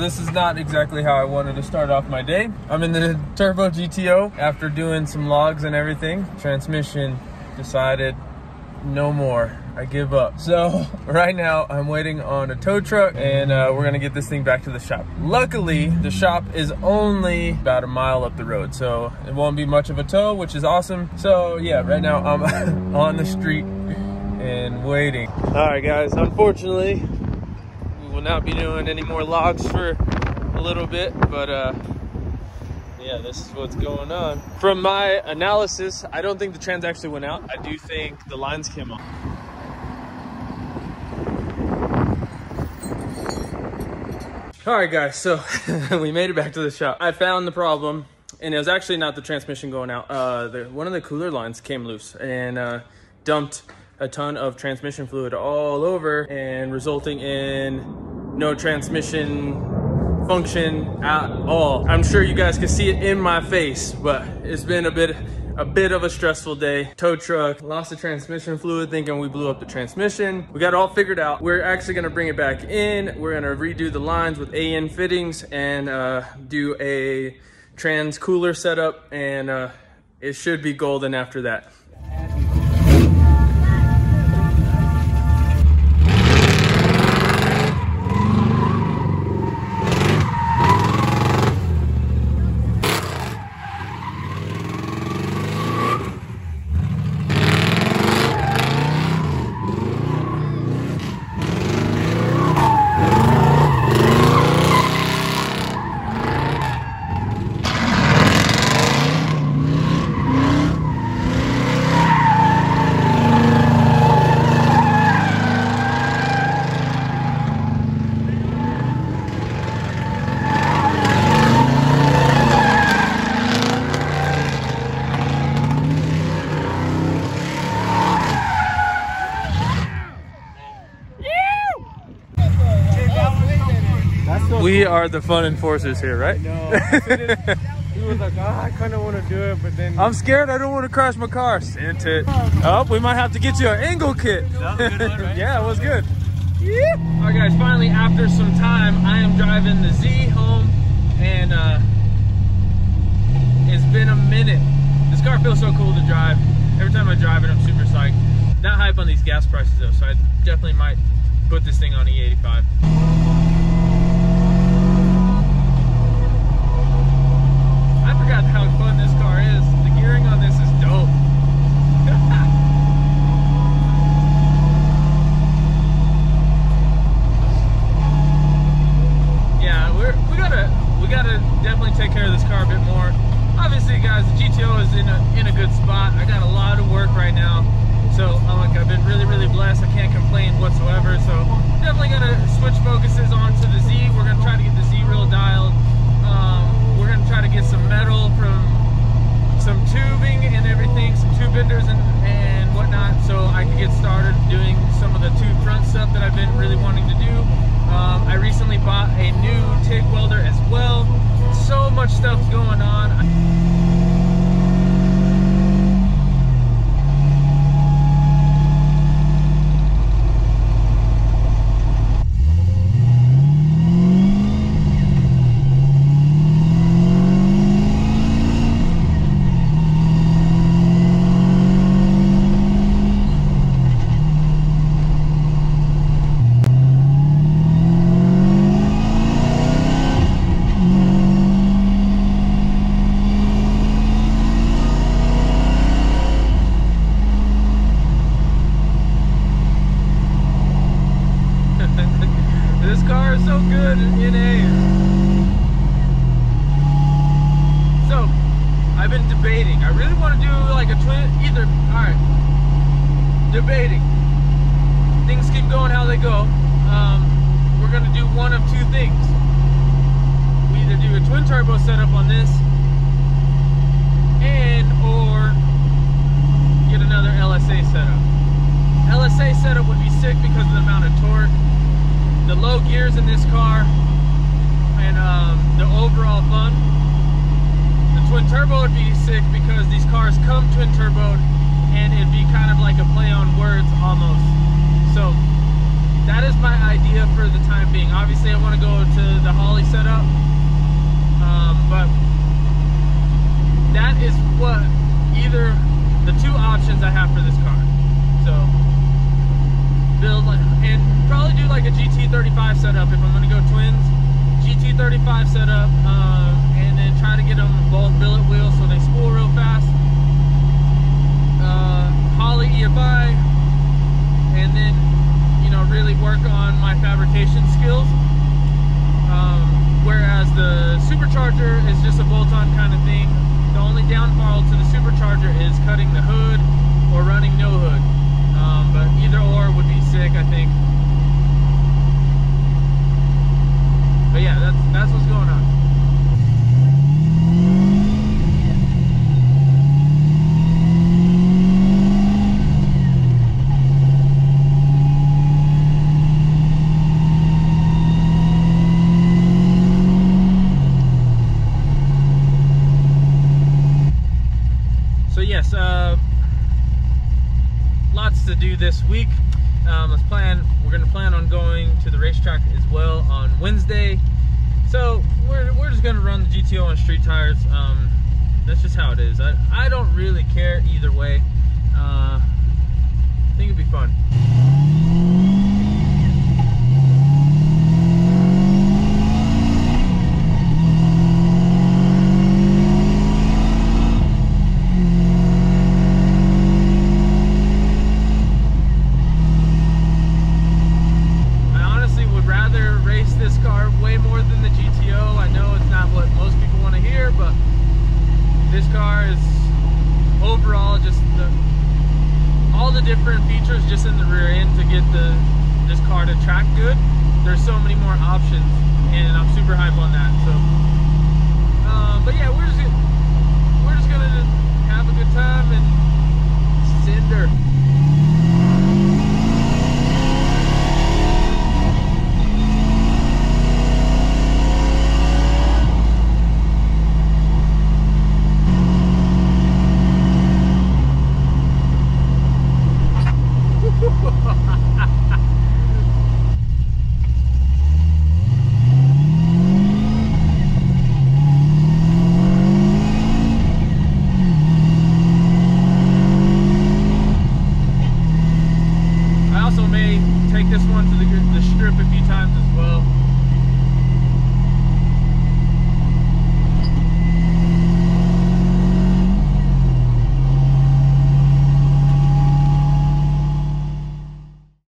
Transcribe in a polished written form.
this is not exactly how I wanted to start off my day. I'm in the Turbo GTO after doing some logs and everything. Transmission decided no more. I give up. So right now I'm waiting on a tow truck, and we're gonna get this thing back to the shop. Luckily, the shop is only about a mile up the road, so it won't be much of a tow, which is awesome. So yeah, right now I'm on the street and waiting. All right guys, unfortunately, we will not be doing any more logs for a little bit, but yeah, this is what's going on. From my analysis, I don't think the trans actually went out. I do think the lines came off. All right guys, so we made it back to the shop. I found the problem, and it was actually not the transmission going out. One of the cooler lines came loose and dumped a ton of transmission fluid all over, and resulting in no transmission function at all. I'm sure you guys can see it in my face, but it's been a bit of a stressful day. Tow truck, lost the transmission fluid thinking we blew up the transmission. We got it all figured out. We're actually gonna bring it back in. We're gonna redo the lines with AN fittings and do a trans cooler setup, and it should be golden after that. We are the fun enforcers here, right? No, he was like, oh, I kind of want to do it, but then... I'm scared. I don't want to crash my car. Sent it. Oh, we might have to get you an angle kit. That was a good one, right? Yeah, it was good. Yeah. All right, guys, finally, after some time, I am driving the Z home, and it's been a minute. This car feels so cool to drive. Every time I drive it, I'm super psyched. Not hype on these gas prices, though, so I definitely might put this thing on E85. I forgot how fun this car is. The gearing on this is dope. Yeah, we gotta definitely take care of this car a bit more. Obviously, guys, the GTO is in a good spot. I got a lot of work right now, so I've been really blessed. I can't complain whatsoever. So definitely gonna switch focuses onto the Z. We're gonna try to get the Z real dialed. We're gonna try to get some metal from some tubing and everything, some tube benders and whatnot, so I can get started doing some of the tube front stuff that I've been really wanting to do. I recently bought a new TIG welder as well. So much stuff going on. This car is so good in air. So, I've been debating. I really want to do like a twin, alright, debating. Things keep going how they go. We're going to do one of two things. We either do a twin turbo setup on this, or get another LSA setup. LSA setup would be sick because of the amount of torque, the low gears in this car, and the overall fun. The twin turbo would be sick because these cars come twin turboed, and it'd be kind of like a play on words almost. So that is my idea for the time being. Obviously I want to go to the Holly setup options I have for this car. So build like, and probably do like a GT35 setup if I'm gonna go twins. GT35 setup, and then try to get them both billet wheels so they spool real fast. Holley EFI, and then, you know, really work on my fabrication skills. Whereas the supercharger is just a bolt-on kind of thing. The only downfall to the supercharger is cutting the hood or running no hood. But either or would be sick, I think. But yeah, that's what's going on. So yes, lots to do this week. We're gonna plan on going to the racetrack as well on Wednesday. So we're just gonna run the GTO on street tires. That's just how it is. I don't really care either way. I think it'd be fun. Different features just in the rear end to get this car to track good. There's so many more options, and I'm super hype on that. So, but yeah, we're just gonna have a good time and send her.